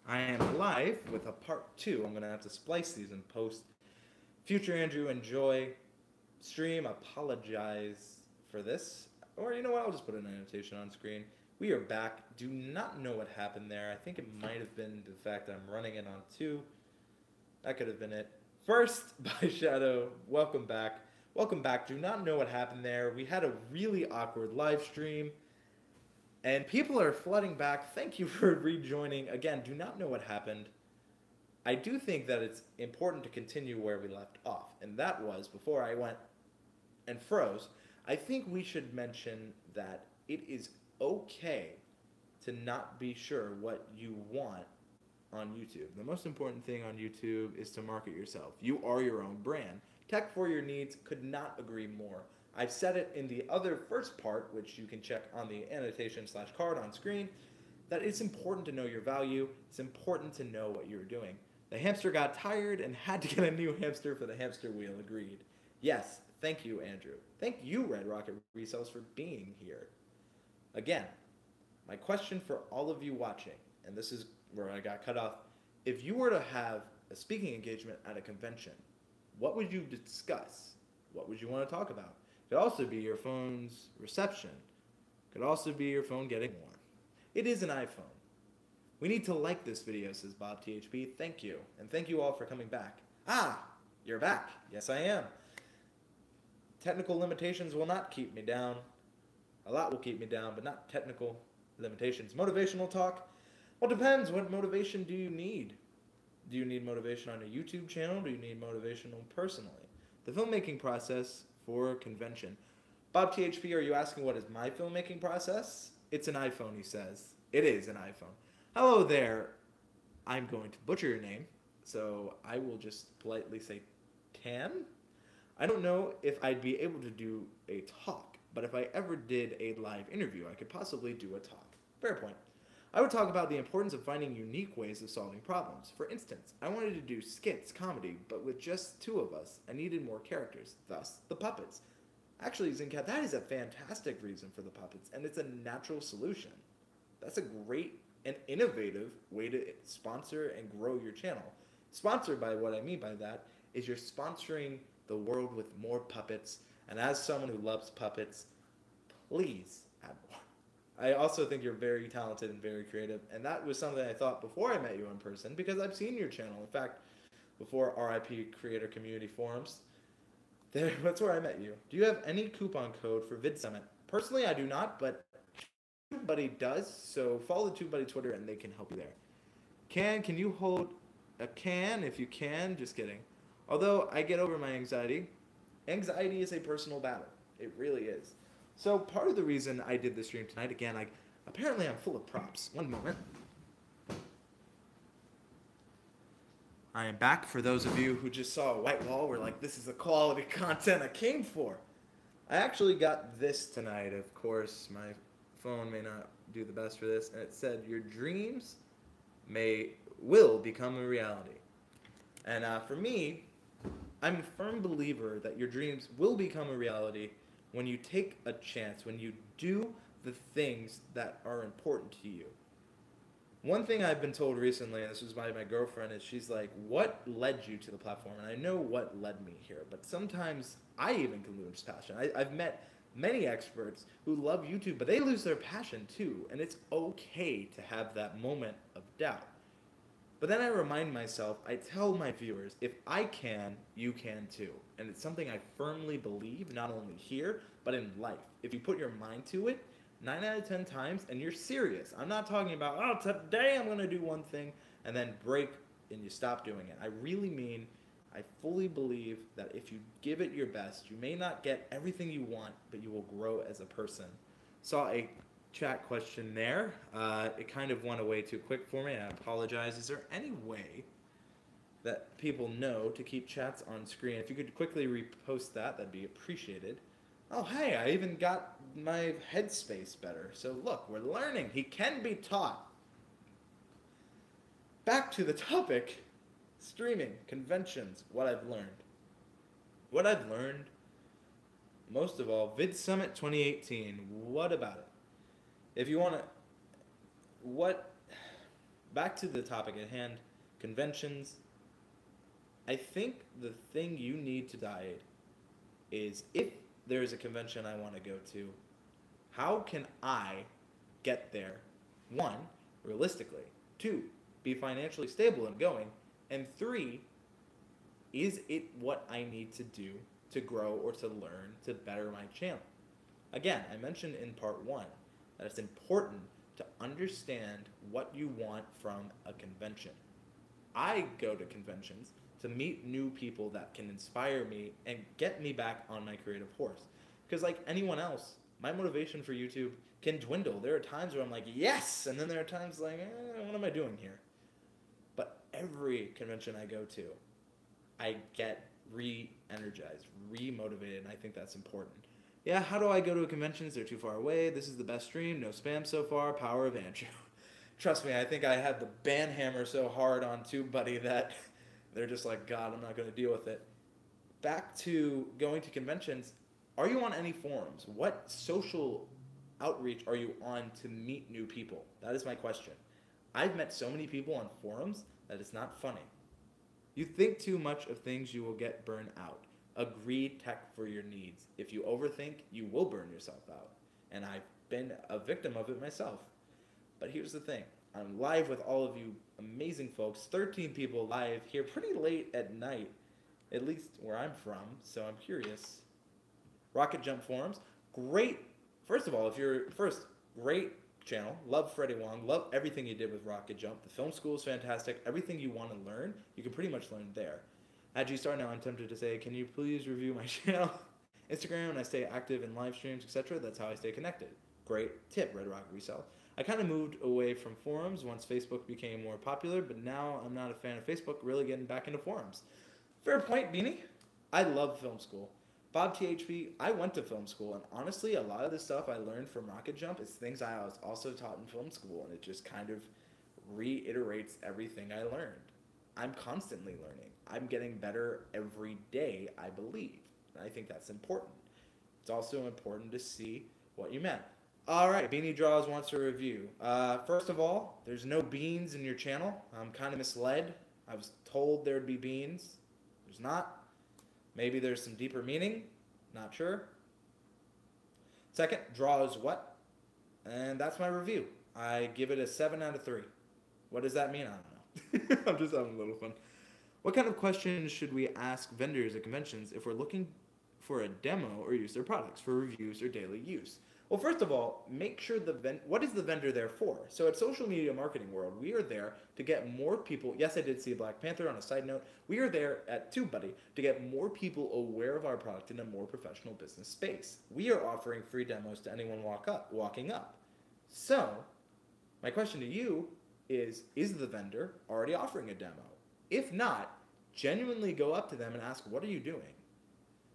I am live with a part two. I'm gonna have to splice these and post. Future Andrew, enjoy stream. Apologize for this, or you know what? I'll just put an annotation on screen. We are back. Do not know what happened there. I think it might have been the fact that I'm running it on two. That could have been it. First by Shadow. Welcome back. Welcome back. Do not know what happened there. We had a really awkward live stream. And people are flooding back. Thank you for rejoining. Again, do not know what happened. I do think that it's important to continue where we left off. And that was before I went and froze. I think we should mention that it is okay to not be sure what you want on YouTube. The most important thing on YouTube is to market yourself. You are your own brand. Tech for your needs, could not agree more. I've said it in the other first part, which you can check on the annotation slash card on screen, that it's important to know your value. It's important to know what you're doing. The hamster got tired and had to get a new hamster for the hamster wheel. Agreed. Yes, thank you, Andrew. Thank you, Red Rocket Resells, for being here. Again, my question for all of you watching, and this is where I got cut off. If you were to have a speaking engagement at a convention, what would you discuss? What would you want to talk about? It could also be your phone's reception. It could also be your phone getting warm. It is an iPhone. We need to like this video, says Bob THP. Thank you. And thank you all for coming back. Ah, you're back. Yes, I am. Technical limitations will not keep me down. A lot will keep me down, but not technical limitations. Motivational talk? Well, it depends. What motivation do you need? Do you need motivation on a YouTube channel? Do you need motivational personally? The filmmaking process for convention. Bob THP, are you asking what is my filmmaking process? It's an iPhone, he says. It is an iPhone. Hello there. I'm going to butcher your name, so I will just politely say Tan. I don't know if I'd be able to do a talk, but if I ever did a live interview, I could possibly do a talk. Fair point. I would talk about the importance of finding unique ways of solving problems. For instance, I wanted to do skits, comedy, but with just two of us, I needed more characters, thus the puppets. Actually, Zincat, that is a fantastic reason for the puppets, and it's a natural solution. That's a great and innovative way to sponsor and grow your channel. Sponsored by what I mean by that is you're sponsoring the world with more puppets, and as someone who loves puppets, please add more. I also think you're very talented and very creative, and that was something I thought before I met you in person because I've seen your channel. In fact, before RIP Creator Community Forums, that's where I met you. Do you have any coupon code for VidSummit? Personally, I do not, but TubeBuddy does, so follow the TubeBuddy Twitter and they can help you there. Can you hold a can if you can? Just kidding. Although I get over my anxiety, anxiety is a personal battle. It really is. So part of the reason I did this stream tonight, again, apparently I'm full of props. One moment. I am back. For those of you who just saw a white wall, we're like, this is the quality content I came for. I actually got this tonight. Of course, my phone may not do the best for this, and it said, your dreams will become a reality. And for me, I'm a firm believer that your dreams will become a reality when you take a chance, when you do the things that are important to you. One thing I've been told recently, and this was by my girlfriend, is she's like, what led you to the platform? And I know what led me here, but sometimes I even can lose passion. I've met many experts who love YouTube, but they lose their passion too, and it's okay to have that moment of doubt. But then I remind myself, I tell my viewers, if I can, you can too. And it's something I firmly believe, not only here, but in life. If you put your mind to it, 9 out of 10 times, and you're serious. I'm not talking about, oh, today I'm going to do one thing, and then break and you stop doing it. I really mean, I fully believe that if you give it your best, you may not get everything you want, but you will grow as a person. Saw a chat question there. It kind of went away too quick for me, and I apologize. Is there any way that people know to keep chats on screen? If you could quickly repost that, that'd be appreciated. Oh, hey, I even got my headspace better. So look, we're learning. He can be taught. Back to the topic, streaming, conventions, what I've learned. What I've learned, most of all, VidSummit 2018. What about it? If you want to, what back to the topic at hand, conventions. I think the thing you need to decide is if there is a convention I want to go to, how can I get there? One, realistically. Two, be financially stable and going. And three, is it what I need to do to grow or to learn to better my channel? Again, I mentioned in part one that it's important to understand what you want from a convention. I go to conventions to meet new people that can inspire me and get me back on my creative horse. Because, like anyone else, my motivation for YouTube can dwindle. There are times where I'm like, yes! And then there are times like, what am I doing here? But every convention I go to, I get re-energized, re-motivated, and I think that's important. Yeah, how do I go to conventions? They're too far away. This is the best stream. No spam so far. Power of Andrew. Trust me, I think I had the ban hammer so hard on TubeBuddy that they're just like, God, I'm not going to deal with it. Back to going to conventions, are you on any forums? What social outreach are you on to meet new people? That is my question. I've met so many people on forums that it's not funny. You think too much of things, you will get burned out. Agree tech for your needs. If you overthink, you will burn yourself out. And I've been a victim of it myself. But here's the thing. I'm live with all of you amazing folks. 13 people live here pretty late at night, at least where I'm from, so I'm curious. Rocket Jump forums. Great. First of all, great channel. Love Freddie Wong. Love everything you did with Rocket Jump. The film school is fantastic. Everything you want to learn, you can pretty much learn there. At G-Star now, I'm tempted to say, can you please review my channel? Instagram, and I stay active in live streams, etc. That's how I stay connected. Great tip, Red Rock Resell. I kind of moved away from forums once Facebook became more popular, but now I'm not a fan of Facebook, really getting back into forums. Fair point, Beanie. I love film school. Bob THP, I went to film school, and honestly, a lot of the stuff I learned from Rocket Jump is things I was also taught in film school, and it just kind of reiterates everything I learned. I'm constantly learning. I'm getting better every day, I believe. And I think that's important. It's also important to see what you meant. All right, Beanie Draws wants a review. First of all, there's no beans in your channel. I'm kind of misled. I was told there'd be beans. There's not. Maybe there's some deeper meaning. Not sure. Second, draws what? And that's my review. I give it a 7 out of 3. What does that mean? I don't know. I'm just having a little fun. What kind of questions should we ask vendors at conventions if we're looking for a demo or use their products for reviews or daily use? Well, first of all, make sure what is the vendor there for? So at Social Media Marketing World, we are there to get more people. Yes, I did see a Black Panther on a side note. We are there at TubeBuddy to get more people aware of our product in a more professional business space. We are offering free demos to anyone walking up. So, my question to you is the vendor already offering a demo? If not, genuinely go up to them and ask, what are you doing?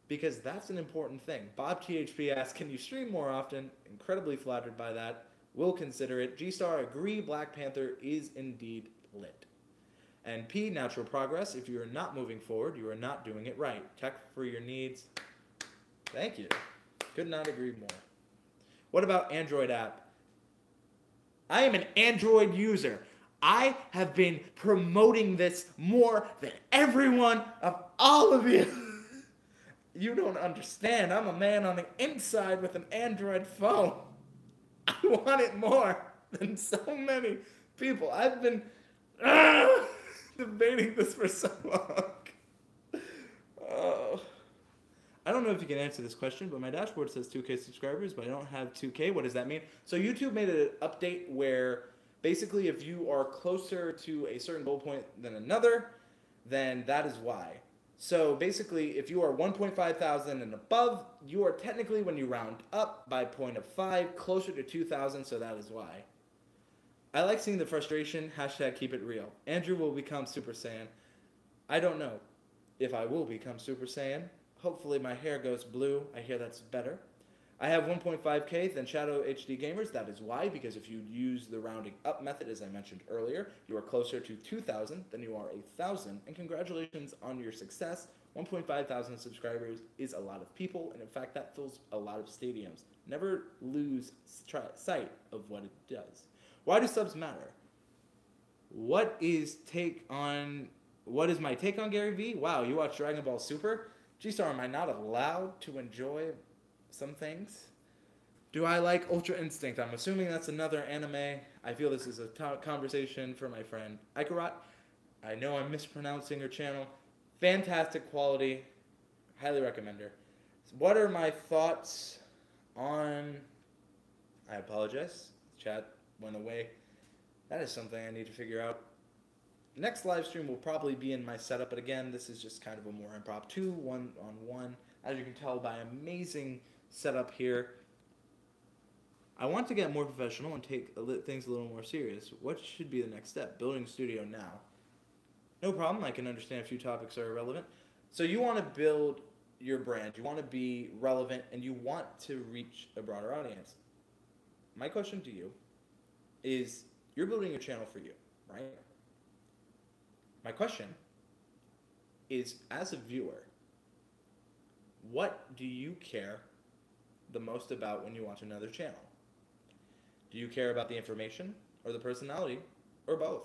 Because that's an important thing. Bob THP asks, can you stream more often? Incredibly flattered by that. Will consider it. G-Star, agree, Black Panther is indeed lit. And P, natural progress. If you are not moving forward, you are not doing it right. Tech for your needs. Thank you. Could not agree more. What about Android app? I am an Android user. I have been promoting this more than everyone of all of you. You don't understand. I'm a man on the inside with an Android phone. I want it more than so many people. I've been debating this for so long. Oh. I don't know if you can answer this question, but my dashboard says 2K subscribers, but I don't have 2K. What does that mean? So YouTube made an update where basically if you are closer to a certain goal point than another, then that is why. So basically, if you are 1.5 thousand and above, you are technically, when you round up by 0.5, closer to 2,000, so that is why. I like seeing the frustration, hashtag keep it real. Andrew will become Super Saiyan. I don't know if I will become Super Saiyan. Hopefully my hair goes blue. I hear that's better. I have 1.5K than Shadow HD Gamers. That is why, because if you use the rounding up method, as I mentioned earlier, you are closer to 2,000 than you are 1,000. And congratulations on your success. 1.5 thousand subscribers is a lot of people, and in fact, that fills a lot of stadiums. Never lose sight of what it does. Why do subs matter? What is take on what is my take on Gary Vee? Wow, you watch Dragon Ball Super? G-Star, am I not allowed to enjoy some things? Do I like Ultra Instinct? I'm assuming that's another anime. I feel this is a conversation for my friend Ikarat. I know I'm mispronouncing her channel. Fantastic quality. Highly recommend her. What are my thoughts on. I apologize. Chat went away. That is something I need to figure out. Next live stream will probably be in my setup, but again, this is just kind of a more impromptu, one on one. As you can tell by amazing setup here, I want to get more professional and take things a little more serious. What should be the next step? Building a studio now. No problem. I can understand a few topics are irrelevant. So you want to build your brand. You want to be relevant, and you want to reach a broader audience. My question to you is: you're building a channel for you, right? My question is, as a viewer, what do you care the most about when you watch another channel? Do you care about the information or the personality or both?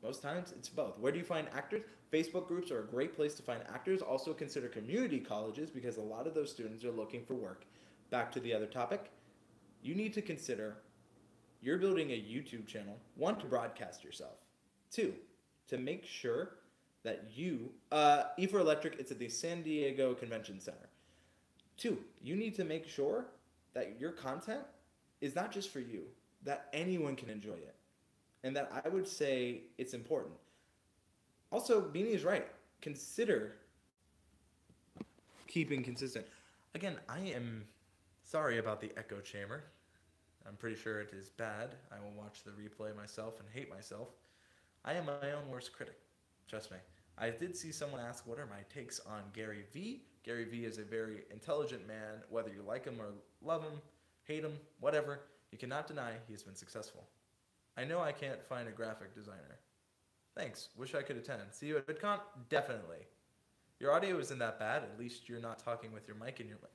Most times it's both. Where do you find actors? Facebook groups are a great place to find actors. Also consider community colleges because a lot of those students are looking for work. Back to the other topic. You need to consider you're building a YouTube channel, one, to broadcast yourself, two, to make sure that you, E for Electric, it's at the San Diego Convention Center. Two, you need to make sure that your content is not just for you, that anyone can enjoy it. And that I would say it's important. Also, Beanie is right. Consider keeping consistent. Again, I am sorry about the echo chamber. I'm pretty sure it is bad. I will watch the replay myself and hate myself. I am my own worst critic. Trust me. I did see someone ask, what are my takes on Gary Vee? Gary Vee is a very intelligent man. Whether you like him or love him, hate him, whatever, you cannot deny he has been successful. I know I can't find a graphic designer. Thanks. Wish I could attend. See you at VidCon? Definitely. Your audio isn't that bad. At least you're not talking with your mic in your mic.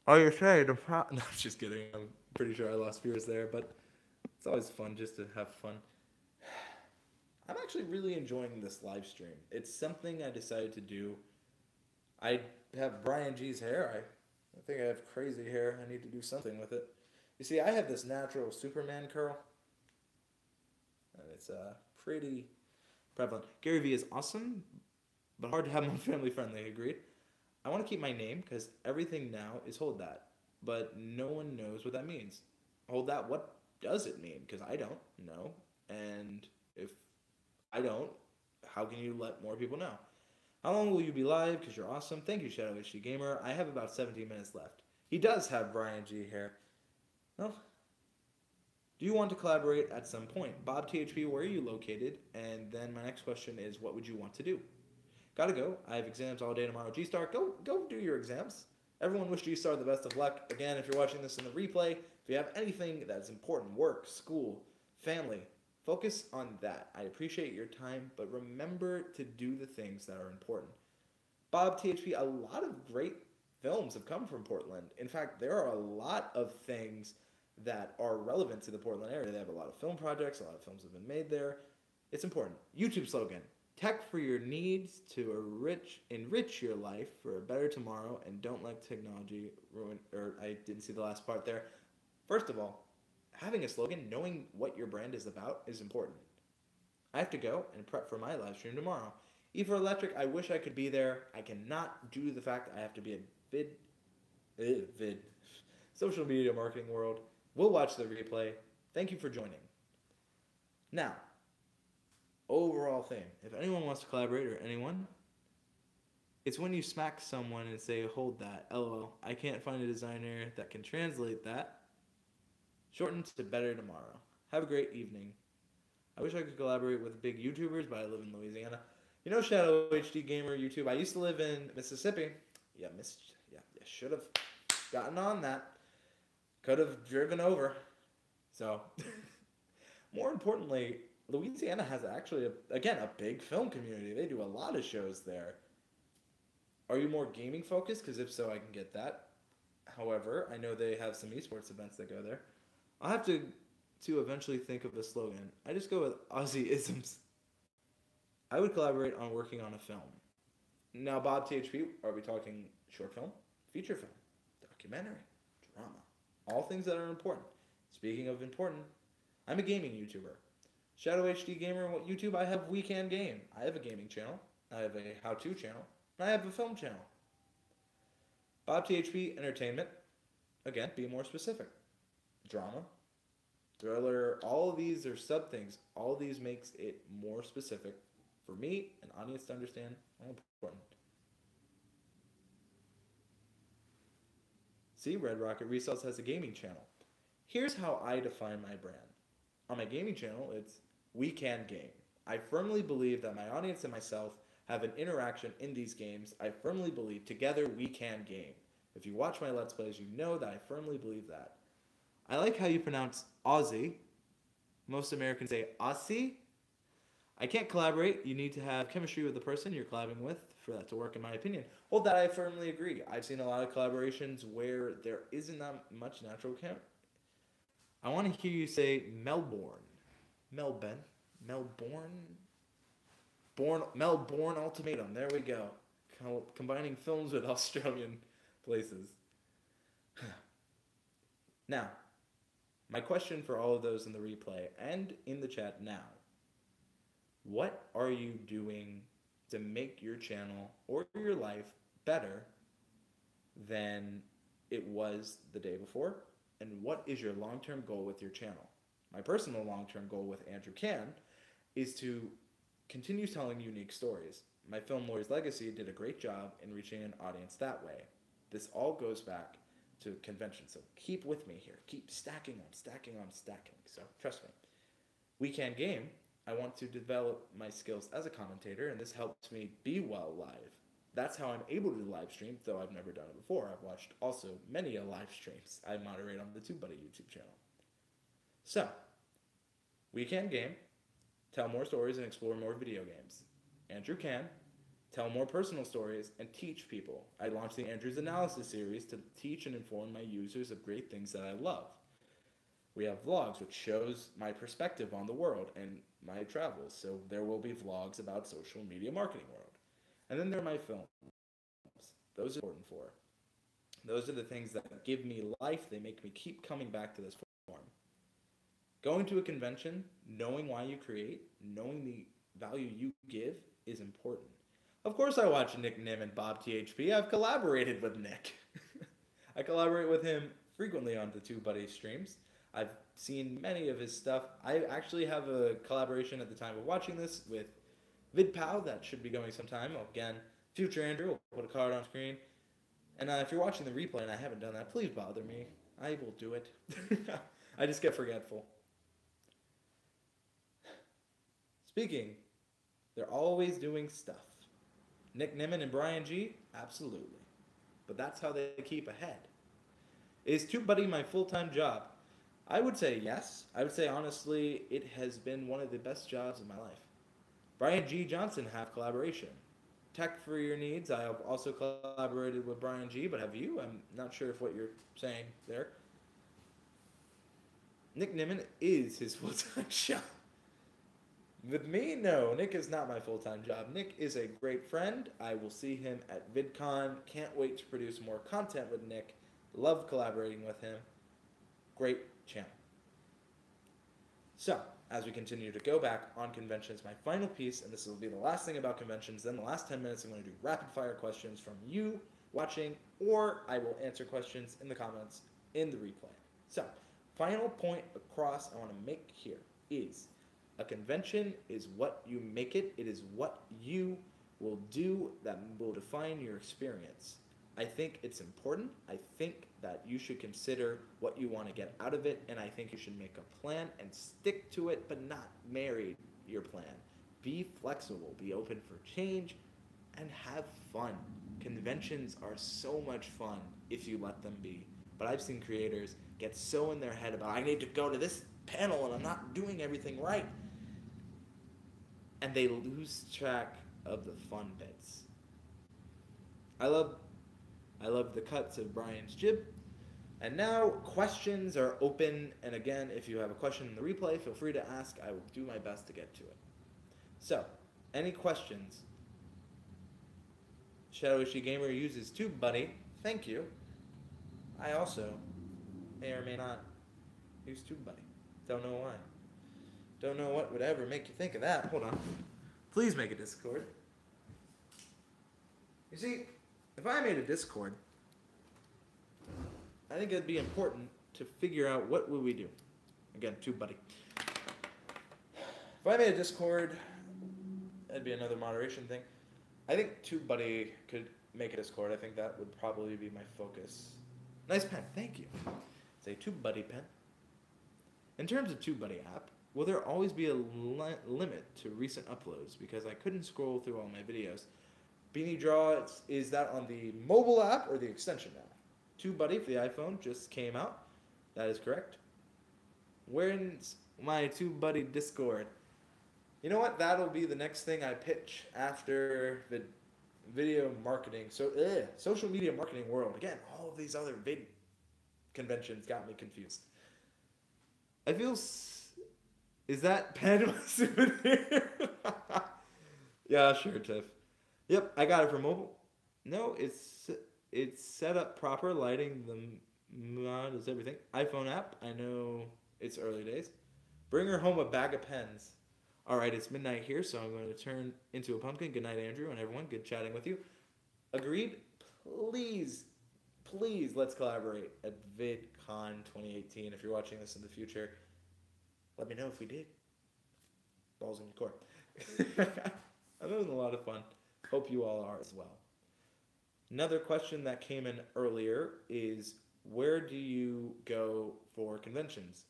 Oh, you're saying the No, I'm just kidding. I'm pretty sure I lost viewers there, but it's always fun just to have fun. I'm actually really enjoying this live stream. It's something I decided to do. I have Brian G's hair. I think I have crazy hair. I need to do something with it. You see, I have this natural Superman curl, and it's pretty prevalent. Gary Vee is awesome, but hard to have him family friendly. Agreed. I want to keep my name because everything now is hold that, but no one knows what that means. Hold that. What does it mean? Because I don't know, and if I don't, how can you let more people know? How long will you be live? Because you're awesome. Thank you, Shadow HD Gamer. I have about 17 minutes left. He does have Brian G here. Well, do you want to collaborate at some point? Bob THP, where are you located? And then my next question is, what would you want to do? Gotta go. I have exams all day tomorrow. G-Star, go do your exams. Everyone wish G-Star the best of luck. Again, if you're watching this in the replay, if you have anything that's important, work, school, family, focus on that. I appreciate your time, but remember to do the things that are important. Bob THP, a lot of great films have come from Portland. In fact, there are a lot of things that are relevant to the Portland area. They have a lot of film projects, a lot of films have been made there. It's important. YouTube slogan: tech for your needs to enrich your life for a better tomorrow, and don't let technology ruin. Or I didn't see the last part there. First of all, having a slogan, knowing what your brand is about, is important. I have to go and prep for my live stream tomorrow. E for Electric, I wish I could be there. I cannot due to the fact I have to be a social media marketing world. We'll watch the replay. Thank you for joining. Now, overall thing, if anyone wants to collaborate, or anyone, it's when you smack someone and say, hold that, lol, I can't find a designer that can translate that. Shortened to better tomorrow. Have a great evening. I wish I could collaborate with big YouTubers, but I live in Louisiana. You know, Shadow HD Gamer YouTube, I used to live in Mississippi. Yeah, should have gotten on that. Could have driven over. So, more importantly, Louisiana has actually, a big film community. They do a lot of shows there. Are you more gaming focused? Because if so, I can get that. However, I know they have some esports events that go there. I'll have to to eventually think of a slogan, I just go with Aussie isms. I would collaborate on working on a film. Now, Bob THP, are we talking short film, feature film, documentary, drama? All things that are important. Speaking of important, I'm a gaming YouTuber. Shadow HD Gamer on YouTube, I have We Can Game. I have a gaming channel, I have a how-to channel, and I have a film channel. Bob THP Entertainment, again, be more specific. Drama, thriller, all of these are sub things. All of these makes it more specific for me, an audience to understand how important. See, Red Rocket Resells has a gaming channel. Here's how I define my brand. On my gaming channel, it's We Can Game. I firmly believe that my audience and myself have an interaction in these games. I firmly believe together we can game. If you watch my Let's Plays, you know that I firmly believe that. I like how you pronounce Aussie. Most Americans say Aussie. I can't collaborate. You need to have chemistry with the person you're collabing with for that to work, in my opinion. Well, that I firmly agree. I've seen a lot of collaborations where there isn't that much natural chem. I want to hear you say Melbourne. Melbourne. Melbourne Ultimatum. There we go. Combining films with Australian places. Now, my question for all of those in the replay and in the chat now. What are you doing to make your channel or your life better than it was the day before? And what is your long-term goal with your channel? My personal long-term goal with Andrew Can is to continue telling unique stories. My film Lawyer's Legacy did a great job in reaching an audience that way. This all goes back to convention, so keep with me here. Keep stacking on stacking. So trust me. We Can Game. I want to develop my skills as a commentator, and this helps me be well live. That's how I'm able to live stream, though I've never done it before. I've watched also many live streams I moderate on the TubeBuddy YouTube channel. So, We Can Game, tell more stories and explore more video games. Andrew Can, tell more personal stories and teach people. I launched the Andrew's Analysis series to teach and inform my users of great things that I love. We have vlogs, which shows my perspective on the world and my travels. So there will be vlogs about social media marketing world. And then there are my films. Those are important for. Those are the things that give me life. They make me keep coming back to this form. Going to a convention, knowing why you create, knowing the value you give is important. Of course I watch Nick Nim and Bob THP. I've collaborated with Nick. I collaborate with him frequently on the TubeBuddy streams. I've seen many of his stuff. I actually have a collaboration at the time of watching this with VidPow that should be going sometime. Again, future Andrew will put a card on screen. And if you're watching the replay and I haven't done that, please bother me. I will do it. I just get forgetful. Speaking, they're always doing stuff. Nick Nimmin and Brian G? Absolutely. But that's how they keep ahead. Is TubeBuddy my full-time job? I would say yes. I would say, honestly, it has been one of the best jobs of my life. Brian G. Johnson have collaboration. Tech for your needs. I have also collaborated with Brian G., but have you? I'm not sure if what you're saying there. Nick Nimmin is his full-time job. With me, no. Nick is not my full-time job. Nick is a great friend. I will see him at VidCon. Can't wait to produce more content with Nick. Love collaborating with him. Great channel. So, as we continue to go back on conventions, my final piece, and this will be the last thing about conventions, then the last 10 minutes I'm going to do rapid-fire questions from you watching, or I will answer questions in the comments in the replay. So, final point across I want to make here is a convention is what you make it. It is what you will do that will define your experience. I think it's important. I think that you should consider what you want to get out of it, and I think you should make a plan and stick to it, but not marry your plan. Be flexible, be open for change, and have fun. Conventions are so much fun if you let them be. But I've seen creators get so in their head about, I need to go to this panel and I'm not doing everything right. And they lose track of the fun bits. I love the cuts of Brian's jib. And now questions are open. And again, if you have a question in the replay, feel free to ask. I will do my best to get to it. So, any questions? Shadow HD Gamer uses TubeBuddy. Thank you. I also may or may not use TubeBuddy. Don't know why. Don't know what would ever make you think of that. Hold on. Please make a Discord. You see, if I made a Discord, I think it'd be important to figure out what would we do. Again, TubeBuddy. If I made a Discord, that'd be another moderation thing. I think TubeBuddy could make a Discord. I think that would probably be my focus. Nice pen, thank you. It's a TubeBuddy pen. In terms of TubeBuddy app, will there always be a limit to recent uploads? Because I couldn't scroll through all my videos. Beanie Draw, is that on the mobile app or the extension app? TubeBuddy for the iPhone just came out. That is correct. Where's my TubeBuddy Discord? You know what? That'll be the next thing I pitch after the video marketing. So, social media marketing world. Again, all of these other big conventions got me confused. I feel. Is that pen souvenir? Yeah, sure, Tiff. Yep, I got it for mobile. No, it's set up proper. Lighting, the mod is everything. iPhone app. I know it's early days. Bring her home a bag of pens. All right, it's midnight here, so I'm going to turn into a pumpkin. Good night, Andrew, and everyone. Good chatting with you. Agreed? Please, let's collaborate at VidCon 2018. If you're watching this in the future, let me know if we did. Balls in the court. I'm having a lot of fun. Hope you all are as well. Another question that came in earlier is, where do you go for conventions?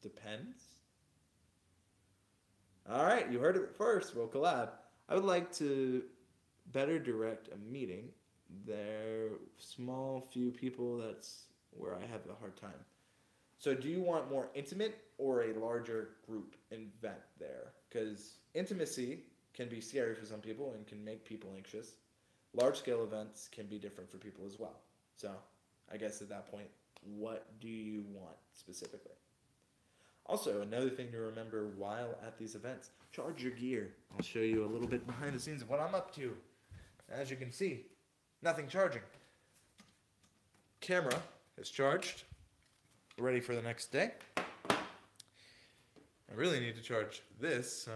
Depends. All right, you heard it first. We'll collab. I would like to better direct a meeting. There are small few people. That's where I have a hard time. So do you want more intimate or a larger group event there? Because intimacy can be scary for some people and can make people anxious. Large scale events can be different for people as well. So I guess at that point, what do you want specifically? Also, another thing to remember while at these events, charge your gear. I'll show you a little bit behind the scenes of what I'm up to. As you can see, nothing charging. Camera is charged, ready for the next day. I really need to charge this, so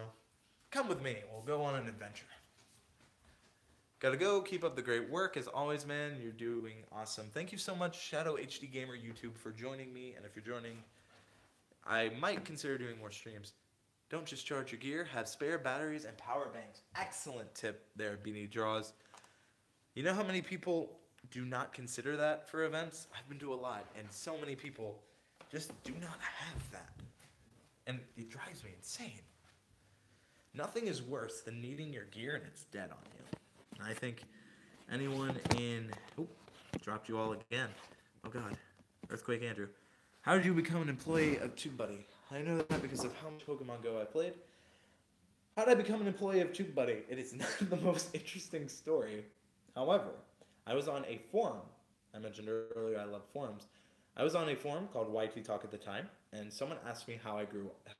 come with me. We'll go on an adventure. Gotta go. Keep up the great work. As always, man, you're doing awesome. Thank you so much, Shadow HD Gamer YouTube, for joining me. And if you're joining, I might consider doing more streams. Don't just charge your gear. Have spare batteries and power banks. Excellent tip there, Beanie Draws. You know how many people do not consider that for events? I've been to a lot, and so many people just do not have that. And it drives me insane. Nothing is worse than needing your gear and it's dead on you. And I think anyone in... Oh, dropped you all again. Oh, God. Earthquake Andrew. How did you become an employee of TubeBuddy? I know that because of how much Pokemon Go I played. How did I become an employee of TubeBuddy? It is not the most interesting story. However, I was on a forum. I mentioned earlier I love forums. I was on a forum called YT Talk at the time, and someone asked me how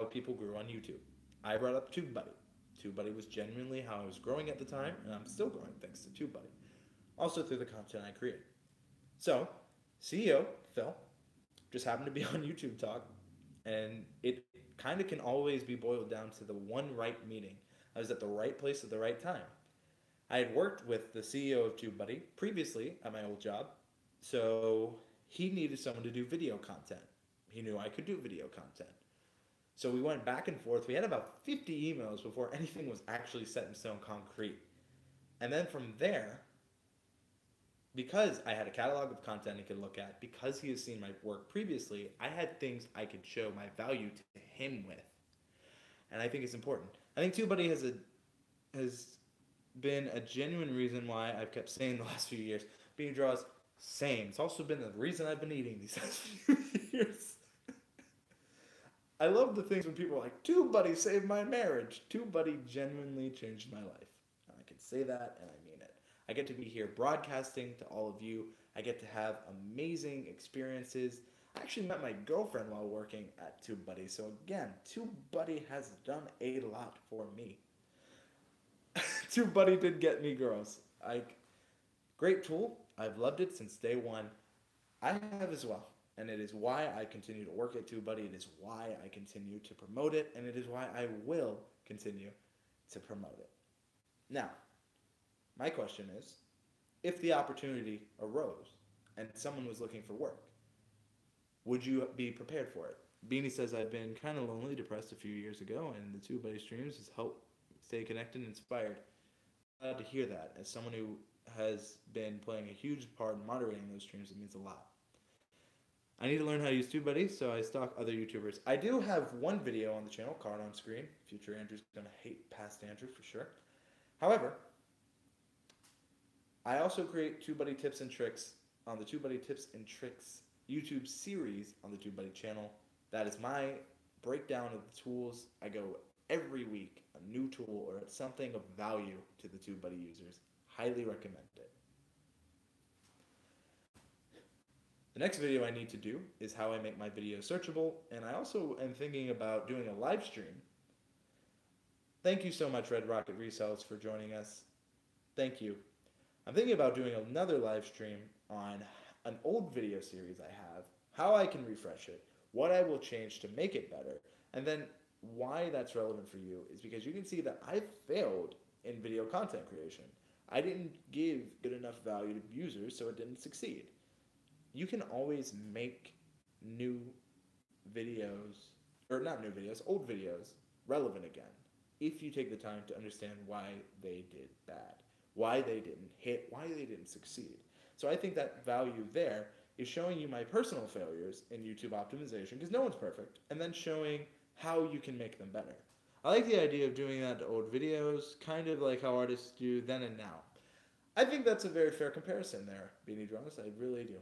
people grew on YouTube. I brought up TubeBuddy. TubeBuddy was genuinely how I was growing at the time, and I'm still growing thanks to TubeBuddy. Also through the content I create. So, CEO, Phil, just happened to be on YouTube Talk, and it kind of can always be boiled down to the one right meeting. I was at the right place at the right time. I had worked with the CEO of TubeBuddy previously at my old job, so he needed someone to do video content. He knew I could do video content. So we went back and forth. We had about 50 emails before anything was actually set in stone concrete. And then from there, because I had a catalog of content he could look at, because he has seen my work previously, I had things I could show my value to him with. And I think it's important. I think TubeBuddy has been a genuine reason why I've kept saying the last few years. Beanie Draws, same. It's also been the reason I've been eating these last few years. I love the things when people are like, TubeBuddy saved my marriage. TubeBuddy genuinely changed my life. And I can say that, and I mean it. I get to be here broadcasting to all of you, I get to have amazing experiences. I actually met my girlfriend while working at TubeBuddy. So again, TubeBuddy has done a lot for me. TubeBuddy did get me girls. Great tool. I've loved it since day one. I have as well. And it is why I continue to work at TubeBuddy. It is why I continue to promote it. And it is why I will continue to promote it. Now, my question is, if the opportunity arose and someone was looking for work, would you be prepared for it? Beanie says, I've been kind of lonely, depressed a few years ago, and the TubeBuddy streams has helped stay connected and inspired. Glad to hear that. As someone who has been playing a huge part in moderating those streams, it means a lot. I need to learn how to use TubeBuddy, so I stalk other YouTubers. I do have one video on the channel, card on screen. Future Andrew's going to hate past Andrew for sure. However, I also create TubeBuddy tips and tricks on the TubeBuddy Tips and Tricks YouTube series on the TubeBuddy channel. That is my breakdown of the tools. I go every week, a new tool or something of value to the TubeBuddy users. Highly recommend it. The next video I need to do is how I make my videos searchable, and I also am thinking about doing a live stream. Thank you so much, Red Rocket Resells, for joining us. Thank you. I'm thinking about doing another live stream on an old video series I have, how I can refresh it, what I will change to make it better, and then why that's relevant for you is because you can see that I failed in video content creation. I didn't give good enough value to users, so it didn't succeed. You can always make new videos, or not new videos, old videos, relevant again, if you take the time to understand why they did bad, why they didn't hit, why they didn't succeed. So I think that value there is showing you my personal failures in YouTube optimization, because no one's perfect, and then showing how you can make them better. I like the idea of doing that to old videos, kind of like how artists do then and now. I think that's a very fair comparison there, Beanie Drones. I really do.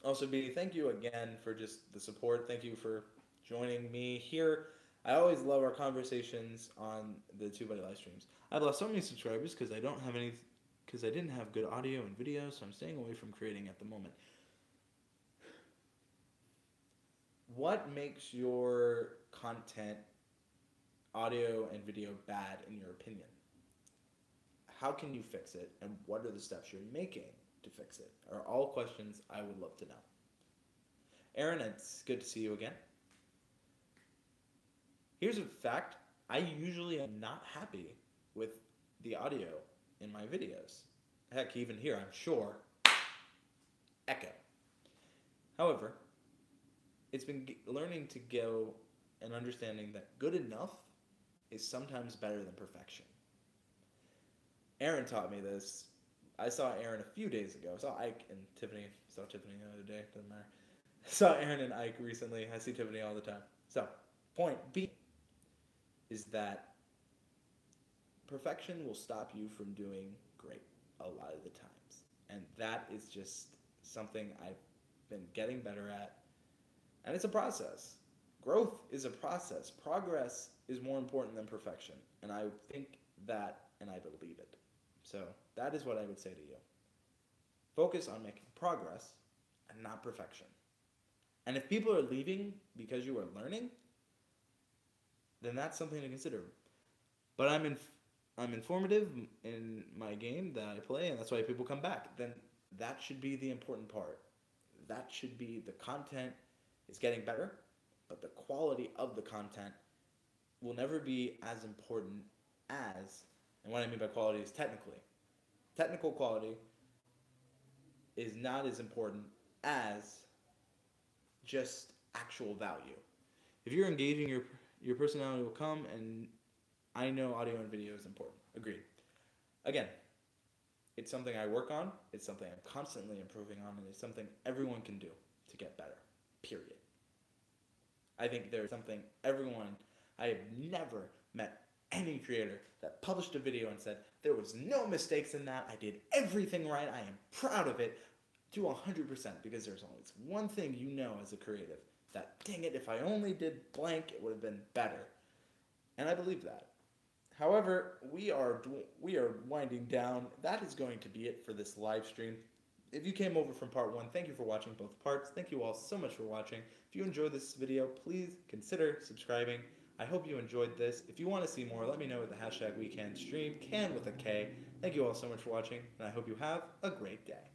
Also, Beanie, thank you again for just the support. Thank you for joining me here. I always love our conversations on the TubeBuddy live streams. I've lost so many subscribers because I didn't have good audio and video, so I'm staying away from creating at the moment. What makes your content, audio and video, bad in your opinion? How can you fix it, and what are the steps you're making to fix it? Are all questions I would love to know. Aaron, it's good to see you again. Here's a fact. I usually am not happy with the audio in my videos. Heck, even here, I'm sure, echo. However, it's been learning to go and understanding that good enough is sometimes better than perfection. Aaron taught me this. I saw Aaron a few days ago. I saw Ike and Tiffany. Saw Tiffany the other day. Doesn't matter. I saw Aaron and Ike recently. I see Tiffany all the time. So, point B is that perfection will stop you from doing great a lot of the times. And that is just something I've been getting better at. And it's a process. Growth is a process. Progress is more important than perfection. And I think that, and I believe it. So that is what I would say to you. Focus on making progress and not perfection. And if people are leaving because you are learning, then that's something to consider. But I'm informative in my game that I play, and that's why people come back. Then that should be the important part. That should be the content is getting better, but the quality of the content will never be as important as, and what I mean by quality is technically. Technical quality is not as important as just actual value. If you're engaging, your personality will come, and I know audio and video is important. Agreed. Again, it's something I work on, it's something I'm constantly improving on, and it's something everyone can do to get better. Period. I think there's something I have never met any creator that published a video and said, there was no mistakes in that, I did everything right, I am proud of it, to 100%, because there's always one thing you know as a creative, that dang it, if I only did blank, it would have been better. And I believe that. However, we are winding down. That is going to be it for this live stream. If you came over from part 1, thank you for watching both parts. Thank you all so much for watching. If you enjoyed this video, please consider subscribing. I hope you enjoyed this. If you want to see more, let me know with the hashtag WeCanStream, can with a K. Thank you all so much for watching, and I hope you have a great day.